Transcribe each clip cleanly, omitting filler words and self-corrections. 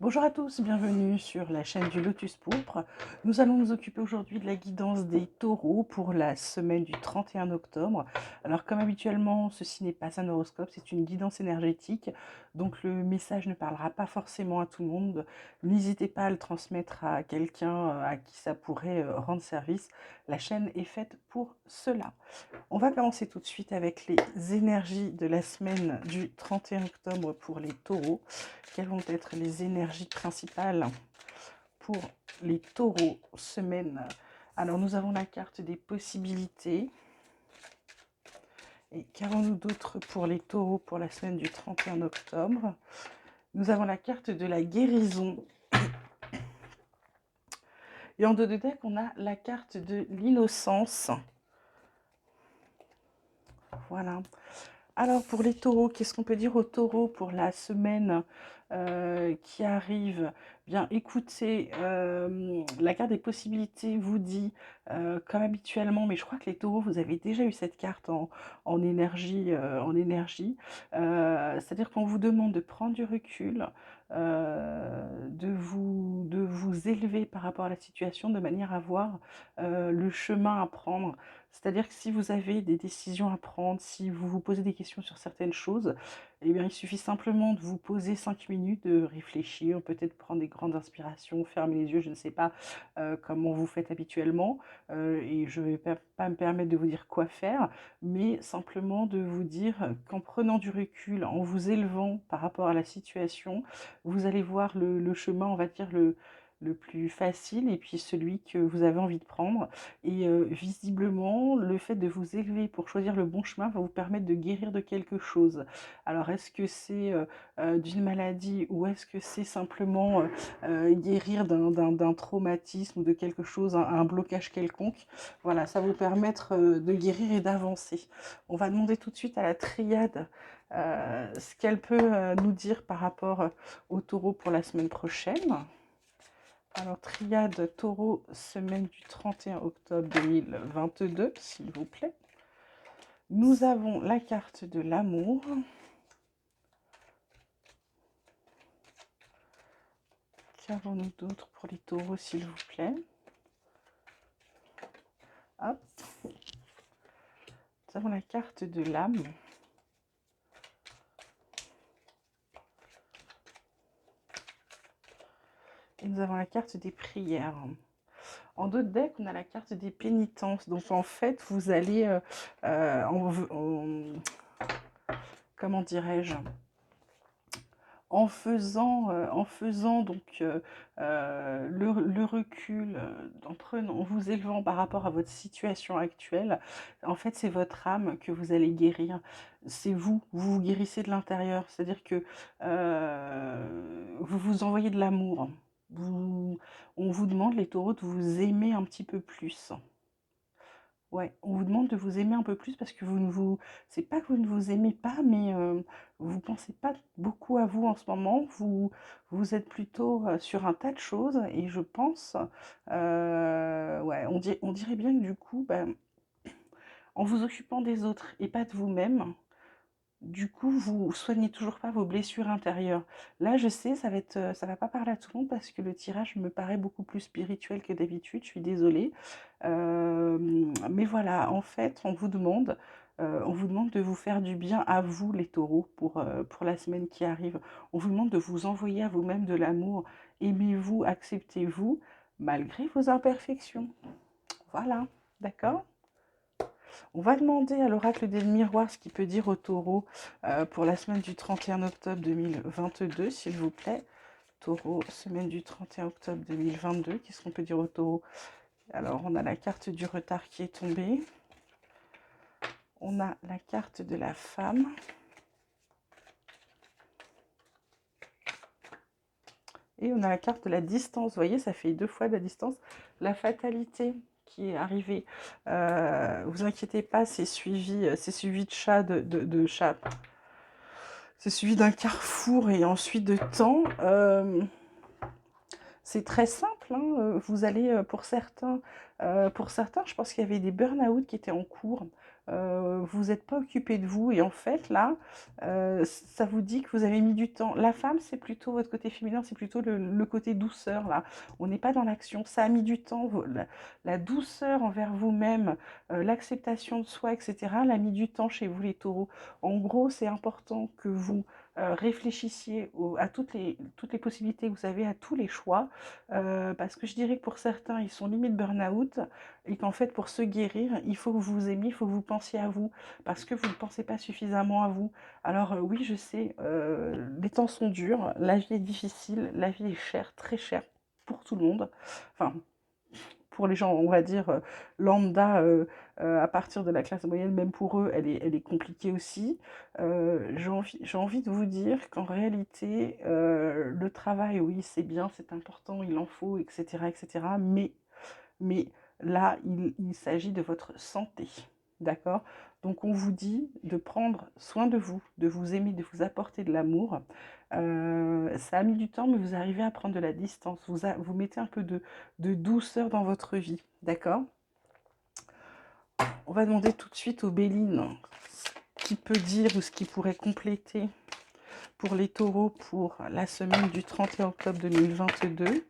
Bonjour à tous, bienvenue sur la chaîne du Lotus Pourpre. Nous allons nous occuper aujourd'hui de la guidance des taureaux pour la semaine du 31 octobre. Alors comme habituellement, ceci n'est pas un horoscope, c'est une guidance énergétique, donc le message ne parlera pas forcément à tout le monde. N'hésitez pas à le transmettre à quelqu'un à qui ça pourrait rendre service. La chaîne est faite pour cela. On va commencer tout de suite avec les énergies de la semaine du 31 octobre pour les taureaux. Quelles vont être les énergies principales pour les taureaux semaine? Alors nous avons la carte des possibilités. Et qu'avons-nous d'autre pour les taureaux pour la semaine du 31 octobre? Nous avons la carte de la guérison. Et en dos de deck, on a la carte de l'innocence. Voilà. Alors pour les taureaux, qu'est-ce qu'on peut dire aux taureaux pour la semaine qui arrive? Bien écoutez, la carte des possibilités vous dit, comme habituellement, mais je crois que les taureaux, vous avez déjà eu cette carte en énergie, c'est-à-dire qu'on vous demande de prendre du recul, de vous élever par rapport à la situation de manière à voir le chemin à prendre. C'est-à-dire que si vous avez des décisions à prendre, si vous vous posez des questions sur certaines choses, eh bien, il suffit simplement de vous poser 5 minutes, de réfléchir, peut-être prendre des grandes inspirations, fermer les yeux, je ne sais pas comment vous faites habituellement, et je ne vais pas me permettre de vous dire quoi faire, mais simplement de vous dire qu'en prenant du recul, en vous élevant par rapport à la situation, vous allez voir le chemin, on va dire, le plus facile et puis celui que vous avez envie de prendre. Et visiblement, le fait de vous élever pour choisir le bon chemin va vous permettre de guérir de quelque chose. Alors, est-ce que c'est d'une maladie ou est-ce que c'est simplement guérir d'un traumatisme ou de quelque chose, un blocage quelconque? Voilà, ça va vous permettre de guérir et d'avancer. On va demander tout de suite à la triade ce qu'elle peut nous dire par rapport au taureau pour la semaine prochaine. Alors, triade taureau, semaine du 31 octobre 2022, s'il vous plaît. Nous avons la carte de l'amour. Qu'avons-nous d'autre pour les taureaux, s'il vous plaît? Hop. Nous avons la carte de l'âme. Et nous avons la carte des prières. En dos de deck, on a la carte des pénitences. Donc, en fait, vous allez, comment dirais-je, en faisant donc le recul, en vous élevant par rapport à votre situation actuelle, en fait, c'est votre âme que vous allez guérir. C'est vous guérissez de l'intérieur. C'est-à-dire que vous vous envoyez de l'amour. On vous demande, les taureaux, de vous aimer un petit peu plus. Ouais, on vous demande de vous aimer un peu plus parce que c'est pas que vous ne vous aimez pas, mais vous pensez pas beaucoup à vous en ce moment. Vous êtes plutôt sur un tas de choses et je pense, ouais, on dirait bien que du coup, ben, en vous occupant des autres et pas de vous-même, du coup, vous soignez toujours pas vos blessures intérieures. Là, je sais, ça va pas parler à tout le monde parce que le tirage me paraît beaucoup plus spirituel que d'habitude. Je suis désolée. Mais voilà, en fait, on vous demande de vous faire du bien à vous, les taureaux, pour la semaine qui arrive. On vous demande de vous envoyer à vous-même de l'amour. Aimez-vous, acceptez-vous, malgré vos imperfections. Voilà, d'accord? On va demander à l'oracle des miroirs ce qu'il peut dire au taureau pour la semaine du 31 octobre 2022, s'il vous plaît. Taureau, semaine du 31 octobre 2022, qu'est-ce qu'on peut dire au taureau? Alors, on a la carte du retard qui est tombée. On a la carte de la femme. Et on a la carte de la distance. Vous voyez, ça fait 2 fois de la distance. La fatalité qui est arrivée. Vous inquiétez pas, c'est suivi de chat, de chat. C'est suivi d'un carrefour et ensuite de temps. C'est très simple, hein. Vous allez, pour certains, je pense qu'il y avait des burn-out qui étaient en cours. vous n'êtes pas occupé de vous et en fait là, ça vous dit que vous avez mis du temps. La femme, c'est plutôt votre côté féminin, c'est plutôt le côté douceur là. On n'est pas dans l'action, ça a mis du temps. La douceur envers vous-même, l'acceptation de soi, etc. l'a mis du temps chez vous les taureaux. En gros, c'est important que vous réfléchissiez à toutes les possibilités que vous avez, à tous les choix, parce que je dirais que pour certains, ils sont limite burn-out, et qu'en fait, pour se guérir, il faut que vous vous aimiez, il faut que vous pensiez à vous, parce que vous ne pensez pas suffisamment à vous. Alors oui, je sais, les temps sont durs, la vie est difficile, la vie est chère, très chère pour tout le monde. Enfin, pour les gens, on va dire, lambda, à partir de la classe moyenne, même pour eux, elle est compliquée aussi. J'ai envie de vous dire qu'en réalité, le travail, oui, c'est bien, c'est important, il en faut, etc., etc., mais là, il s'agit de votre santé, d'accord? Donc on vous dit de prendre soin de vous aimer, de vous apporter de l'amour. Ça a mis du temps, mais vous arrivez à prendre de la distance. Vous mettez un peu de douceur dans votre vie, d'accord? On va demander tout de suite aux Béline ce qui peut dire ou ce qui pourrait compléter pour les taureaux pour la semaine du 31 octobre 2022.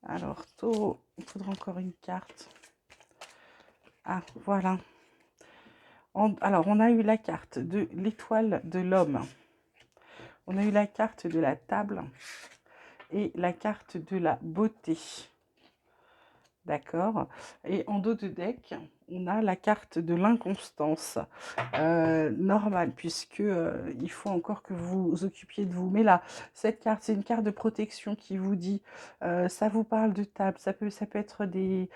Alors, taureau, il faudra encore une carte. Ah, voilà. Alors, on a eu la carte de l'étoile de l'homme. On a eu la carte de la table et la carte de la beauté. D'accord. Et en dos de deck, on a la carte de l'inconstance. Normal, puisque il faut encore que vous vous occupiez de vous. Mais là, cette carte, c'est une carte de protection qui vous dit, ça vous parle de table, ça peut être des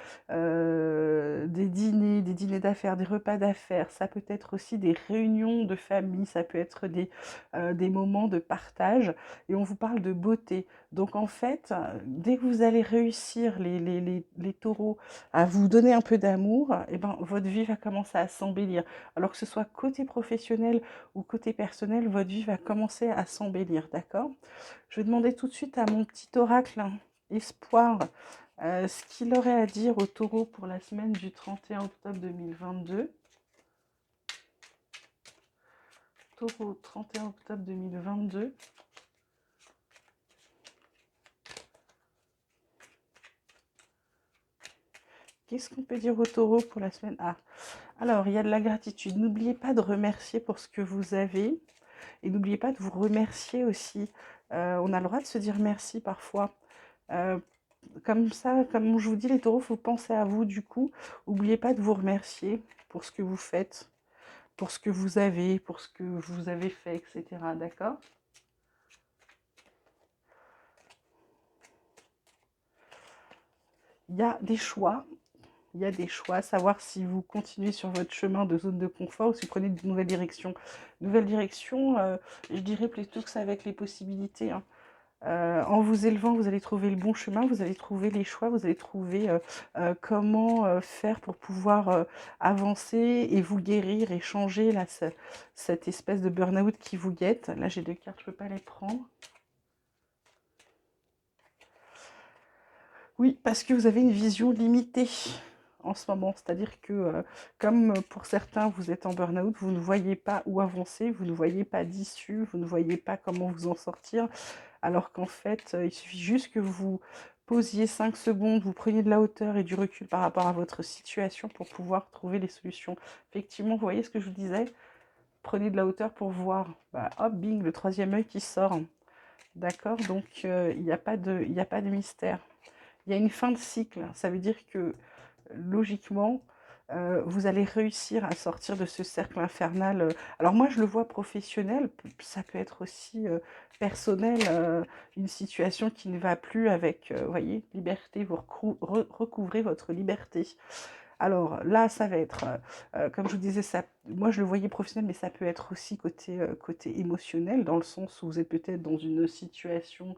dîners d'affaires, des repas d'affaires, ça peut être aussi des réunions de famille, ça peut être des moments de partage. Et on vous parle de beauté. Donc en fait, dès que vous allez réussir, les taureaux, à vous donner un peu d'amour, et ben, votre vie va commencer à s'embellir. Alors que ce soit côté professionnel ou côté personnel, votre vie va commencer à s'embellir, d'accord? Je vais demander tout de suite à mon petit oracle, hein, Espoir, ce qu'il aurait à dire aux taureaux pour la semaine du 31 octobre 2022. Taureau, 31 octobre 2022. Qu'est-ce qu'on peut dire au taureau pour la semaine? Ah, alors, il y a de la gratitude. N'oubliez pas de remercier pour ce que vous avez. Et n'oubliez pas de vous remercier aussi. On a le droit de se dire merci parfois. Euh, comme ça, comme je vous dis, les taureaux, il faut penser à vous du coup. N'oubliez pas de vous remercier pour ce que vous faites, pour ce que vous avez, pour ce que vous avez fait, etc. D'accord? Il y a des choix. Il y a des choix, savoir si vous continuez sur votre chemin de zone de confort ou si vous prenez de nouvelles directions. Nouvelle direction, je dirais plutôt que ça avec les possibilités, hein. En vous élevant, vous allez trouver le bon chemin, vous allez trouver les choix, vous allez trouver comment faire pour pouvoir avancer et vous guérir et changer là, cette espèce de burn-out qui vous guette. Là, j'ai deux cartes, je ne peux pas les prendre. Oui, parce que vous avez une vision limitée en ce moment. C'est-à-dire que, comme pour certains, vous êtes en burn-out, vous ne voyez pas où avancer, vous ne voyez pas d'issue, vous ne voyez pas comment vous en sortir. Alors qu'en fait, il suffit juste que vous posiez 5 secondes, vous preniez de la hauteur et du recul par rapport à votre situation pour pouvoir trouver les solutions. Effectivement, vous voyez ce que je vous disais? Prenez de la hauteur pour voir. Bah, hop, bing, le troisième œil qui sort. D'accord? Donc, il n'y a pas de mystère. Il y a une fin de cycle. Ça veut dire que, logiquement, vous allez réussir à sortir de ce cercle infernal. Alors moi, je le vois professionnel, ça peut être aussi personnel, une situation qui ne va plus avec, vous voyez, liberté, vous recouvrez votre liberté. Alors là, ça va être, comme je vous disais, ça, moi je le voyais professionnel, mais ça peut être aussi côté émotionnel, dans le sens où vous êtes peut-être dans une situation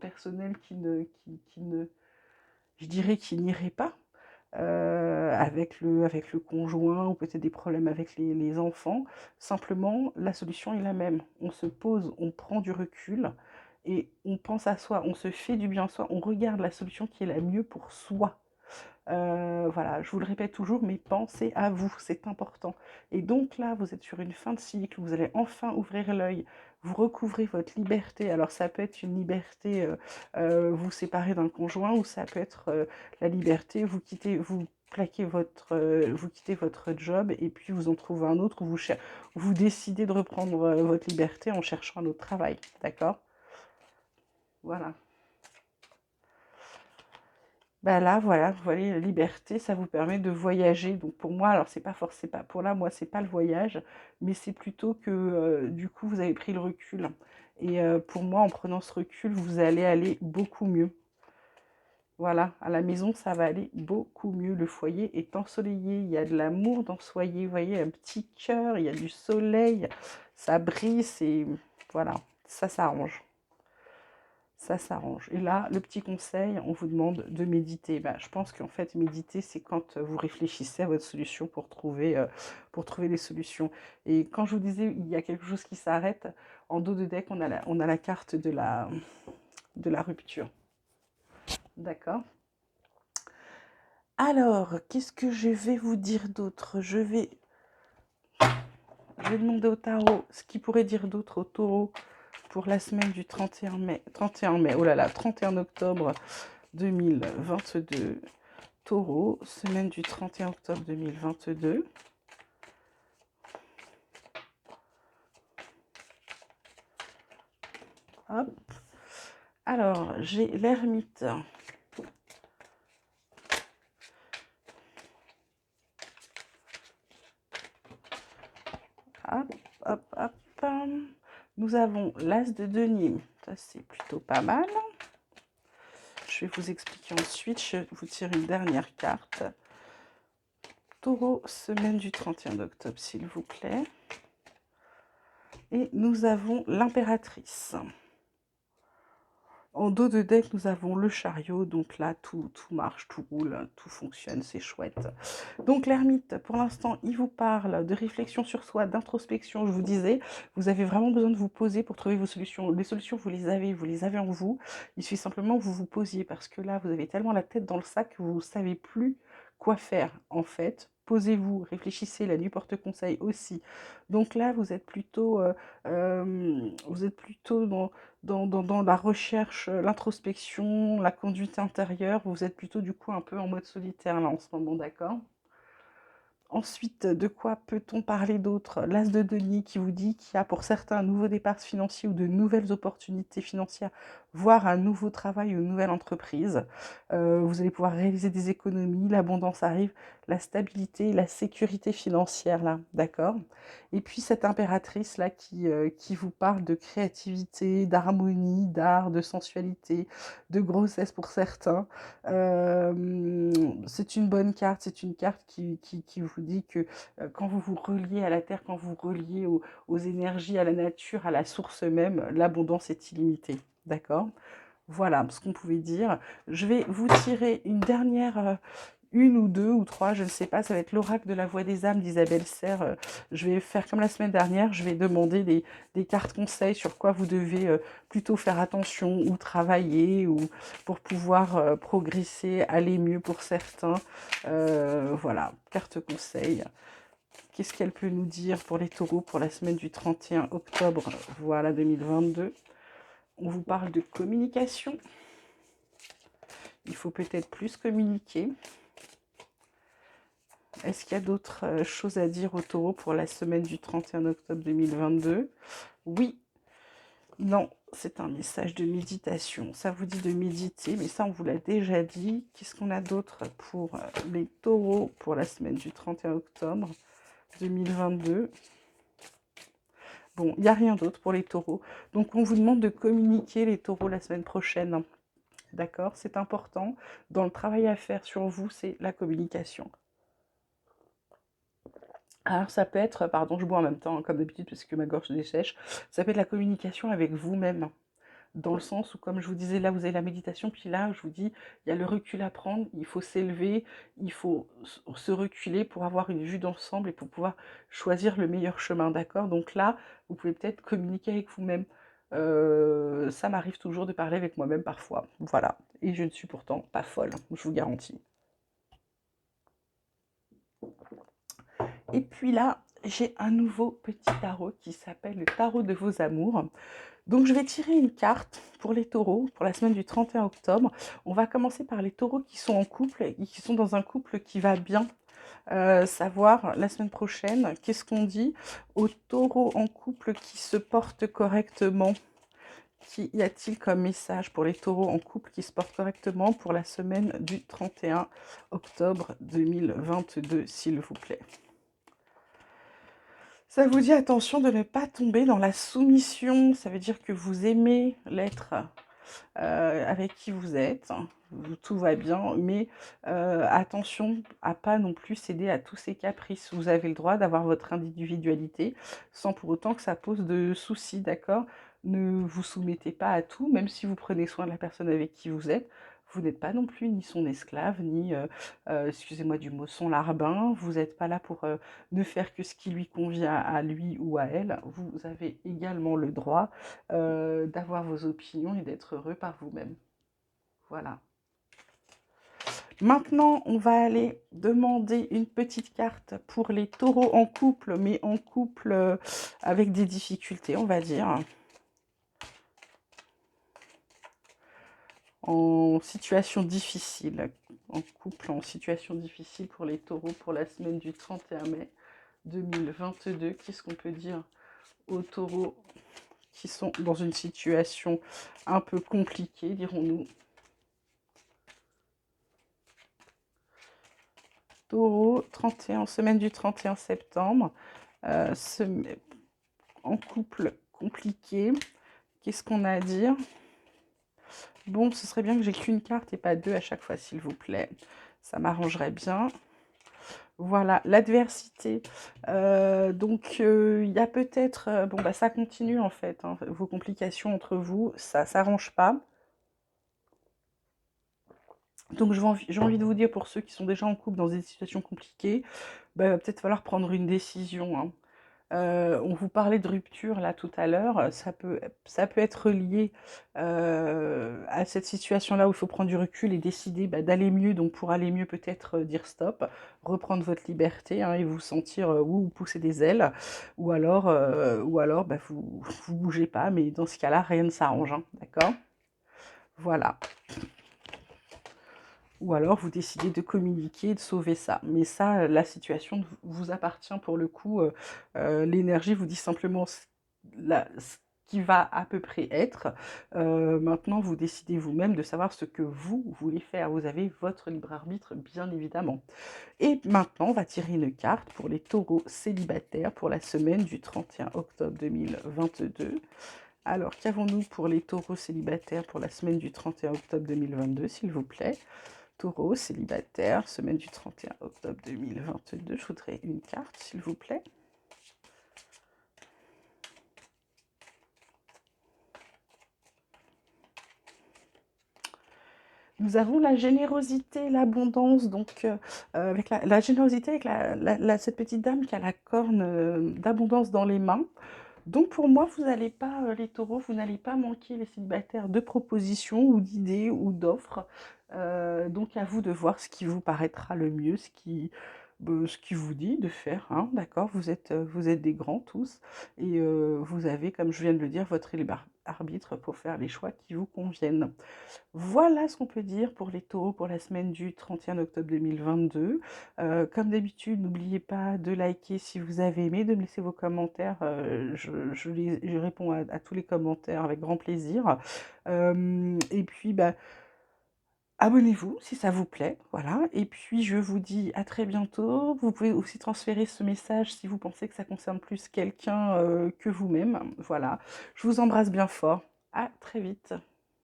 personnel qui ne, je dirais, qui n'irait pas. Avec le conjoint ou peut-être des problèmes avec les enfants. Simplement, la solution est la même. On se pose, on prend du recul et on pense à soi, on se fait du bien à soi, on regarde la solution qui est la mieux pour soi. Voilà, je vous le répète toujours, mais pensez à vous, c'est important. Et donc là, vous êtes sur une fin de cycle, vous allez enfin ouvrir l'œil, vous recouvrez votre liberté. Alors ça peut être une liberté, vous séparer d'un conjoint, ou ça peut être la liberté, vous plaquez vous quittez votre job et puis vous en trouvez un autre, ou vous décidez de reprendre votre liberté en cherchant un autre travail, d'accord? Voilà. Bah là, voilà, vous voyez, la liberté, ça vous permet de voyager. Donc pour moi, alors c'est pas forcément, pas pour là, moi, c'est pas le voyage, mais c'est plutôt que du coup, vous avez pris le recul. Et pour moi, en prenant ce recul, vous allez aller beaucoup mieux. Voilà, à la maison, ça va aller beaucoup mieux. Le foyer est ensoleillé, il y a de l'amour dans ce foyer, vous voyez, un petit cœur, il y a du soleil, ça brille, c'est... Voilà, ça s'arrange. Ça s'arrange. Et là, le petit conseil, on vous demande de méditer. Ben, je pense qu'en fait, méditer, c'est quand vous réfléchissez à votre solution pour trouver les solutions. Et quand je vous disais, il y a quelque chose qui s'arrête, en dos de deck, on a la carte de la rupture. D'accord? Alors, qu'est-ce que je vais vous dire d'autre? Je vais demander au tarot ce qu'il pourrait dire d'autre au taureau pour la semaine du 31 mai. 31 mai, oh là là, 31 octobre 2022. Taureau, semaine du 31 octobre 2022. Hop. Alors, j'ai l'ermite. Hop, hop, hop. Nous avons l'as de denier. Ça, c'est plutôt pas mal. Je vais vous expliquer ensuite. Je vous tire une dernière carte. Taureau, semaine du 31 octobre, s'il vous plaît. Et nous avons l'impératrice. En dos de deck, nous avons le chariot. Donc là, tout marche, tout roule, tout fonctionne, c'est chouette. Donc l'ermite, pour l'instant, il vous parle de réflexion sur soi, d'introspection. Je vous disais, vous avez vraiment besoin de vous poser pour trouver vos solutions. Les solutions, vous les avez en vous. Il suffit simplement que vous vous posiez, parce que là, vous avez tellement la tête dans le sac que vous ne savez plus quoi faire, en fait. Posez-vous, réfléchissez, la nuit porte conseil aussi. Donc là, vous êtes plutôt dans la recherche, l'introspection, la conduite intérieure. Vous êtes plutôt du coup un peu en mode solitaire là en ce moment, d'accord? Ensuite, de quoi peut-on parler d'autre? L'as de denier qui vous dit qu'il y a pour certains un nouveau départ financier ou de nouvelles opportunités financières, voire un nouveau travail ou une nouvelle entreprise. Vous allez pouvoir réaliser des économies, l'abondance arrive, la stabilité, la sécurité financière là, d'accord? Et puis cette impératrice là qui vous parle de créativité, d'harmonie, d'art, de sensualité, de grossesse pour certains. C'est une bonne carte, c'est une carte qui vous dit que quand vous vous reliez à la terre, quand vous vous reliez aux énergies, à la nature, à la source même, l'abondance est illimitée. D'accord? Voilà ce qu'on pouvait dire. Je vais vous tirer une dernière, une ou deux ou trois, je ne sais pas, ça va être l'oracle de la voix des âmes d'Isabelle Serre. Je vais faire comme la semaine dernière, je vais demander des cartes conseils sur quoi vous devez plutôt faire attention ou travailler ou pour pouvoir progresser, aller mieux pour certains. Voilà, carte conseil. Qu'est-ce qu'elle peut nous dire pour les taureaux pour la semaine du 31 octobre, voilà 2022. On vous parle de communication. Il faut peut-être plus communiquer. Est-ce qu'il y a d'autres choses à dire au taureau pour la semaine du 31 octobre 2022? Oui, non, c'est un message de méditation. Ça vous dit de méditer, mais ça on vous l'a déjà dit. Qu'est-ce qu'on a d'autre pour les taureaux pour la semaine du 31 octobre 2022? Bon, il n'y a rien d'autre pour les taureaux. Donc on vous demande de communiquer les taureaux la semaine prochaine. D'accord? C'est important. Dans le travail à faire sur vous, c'est la communication. Alors ça peut être, pardon, je bois en même temps, comme d'habitude, parce que ma gorge dessèche, ça peut être la communication avec vous-même. dans le sens où, comme je vous disais, là, vous avez la méditation, puis là, je vous dis, il y a le recul à prendre, il faut s'élever, il faut se reculer pour avoir une vue d'ensemble et pour pouvoir choisir le meilleur chemin, d'accord? Donc là, vous pouvez peut-être communiquer avec vous-même. Ça m'arrive toujours de parler avec moi-même parfois, voilà. Et je ne suis pourtant pas folle, je vous garantis. Et puis là, j'ai un nouveau petit tarot qui s'appelle le tarot de vos amours. Donc je vais tirer une carte pour les taureaux pour la semaine du 31 octobre. On va commencer par les taureaux qui sont en couple et qui sont dans un couple qui va bien. Savoir la semaine prochaine, qu'est-ce qu'on dit aux taureaux en couple qui se portent correctement? Qu'y a-t-il comme message pour les taureaux en couple qui se portent correctement pour la semaine du 31 octobre 2022, s'il vous plaît? Ça vous dit attention de ne pas tomber dans la soumission. Ça veut dire que vous aimez l'être avec qui vous êtes. Tout va bien, mais attention à pas non plus céder à tous ces caprices. Vous avez le droit d'avoir votre individualité sans pour autant que ça pose de soucis, d'accord? Ne vous soumettez pas à tout, même si vous prenez soin de la personne avec qui vous êtes. Vous n'êtes pas non plus ni son esclave, ni, excusez-moi du mot, son larbin. Vous n'êtes pas là pour ne faire que ce qui lui convient à lui ou à elle. Vous avez également le droit d'avoir vos opinions et d'être heureux par vous-même. Voilà. Maintenant, on va aller demander une petite carte pour les taureaux en couple, mais en couple avec des difficultés, on va dire. En situation difficile. En couple, en situation difficile pour les taureaux pour la semaine du 31 mai 2022. Qu'est-ce qu'on peut dire aux taureaux qui sont dans une situation un peu compliquée, dirons-nous? Taureau, 31, semaine du 31 septembre, en couple compliqué. Qu'est-ce qu'on a à dire? Bon, ce serait bien que j'ai qu'une carte et pas deux à chaque fois, s'il vous plaît. Ça m'arrangerait bien. Voilà, l'adversité. Donc, il y a peut-être... bon, bah, ça continue, en fait, hein, vos complications entre vous, ça s'arrange pas. Donc, j'ai envie de vous dire, pour ceux qui sont déjà en couple dans des situations compliquées, bah, il va peut-être falloir prendre une décision, hein. On vous parlait de rupture là tout à l'heure, ça peut être lié à cette situation-là où il faut prendre du recul et décider bah, d'aller mieux. Donc pour aller mieux, peut-être dire stop, reprendre votre liberté hein, et vous sentir vous pousser des ailes, ou alors bah, vous bougez pas, mais dans ce cas-là, rien ne s'arrange, hein, d'accord? Voilà. Ou alors vous décidez de communiquer, de sauver ça. Mais ça, la situation vous appartient pour le coup. L'énergie vous dit simplement ce qui va à peu près être. Maintenant, vous décidez vous-même de savoir ce que vous voulez faire. Vous avez votre libre arbitre, bien évidemment. Et maintenant, on va tirer une carte pour les taureaux célibataires pour la semaine du 31 octobre 2022. Alors, qu'avons-nous pour les taureaux célibataires pour la semaine du 31 octobre 2022, s'il vous plaît? Taureau, célibataire, semaine du 31 octobre 2022. Je voudrais une carte, s'il vous plaît. Nous avons la générosité, l'abondance, donc avec la générosité avec cette petite dame qui a la corne d'abondance dans les mains. Donc pour moi, vous n'allez pas, les taureaux, vous n'allez pas manquer les célibataires de propositions ou d'idées ou d'offres. Donc à vous de voir ce qui vous paraîtra le mieux, ce qui vous dit de faire, hein, d'accord? Vous êtes des grands tous et vous avez, comme je viens de le dire, votre libre arbitre pour faire les choix qui vous conviennent. Voilà ce qu'on peut dire pour les taureaux pour la semaine du 31 octobre 2022. Comme d'habitude, n'oubliez pas de liker si vous avez aimé, de me laisser vos commentaires. Je réponds à tous les commentaires avec grand plaisir. Et puis, bah, abonnez-vous si ça vous plaît, voilà. Et puis, je vous dis à très bientôt. Vous pouvez aussi transférer ce message si vous pensez que ça concerne plus quelqu'un que vous-même. Voilà. Je vous embrasse bien fort. À très vite.